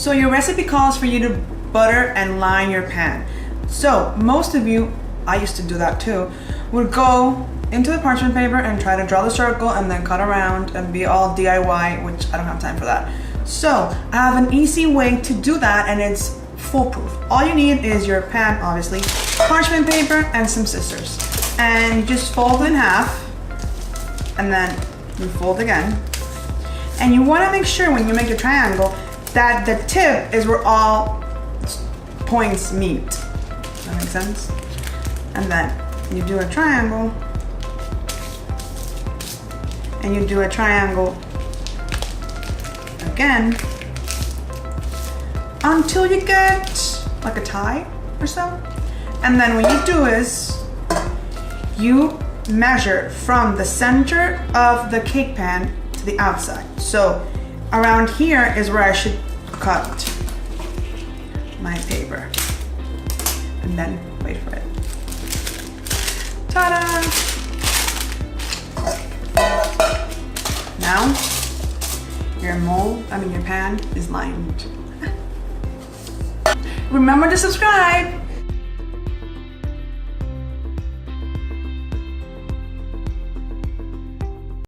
So your recipe calls for you to butter and line your pan. So most of you, I used to do that too, would go into the parchment paper and try to draw the circle and then cut around and be all DIY, which I don't have time for that. So I have an easy way to do that, and it's foolproof. All you need is your pan, obviously, parchment paper, and some scissors. And you just fold in half, and then you fold again. And you want to make sure when you make a triangle that the tip is where all points meet. Does that make sense? And then you do a triangle, and you do a triangle again until you get like a tie or so. And then what you do is you measure from the center of the cake pan to the outside. So around here is where I should cut my paper. And then wait for it. Ta-da! Now your pan is lined. Remember to subscribe.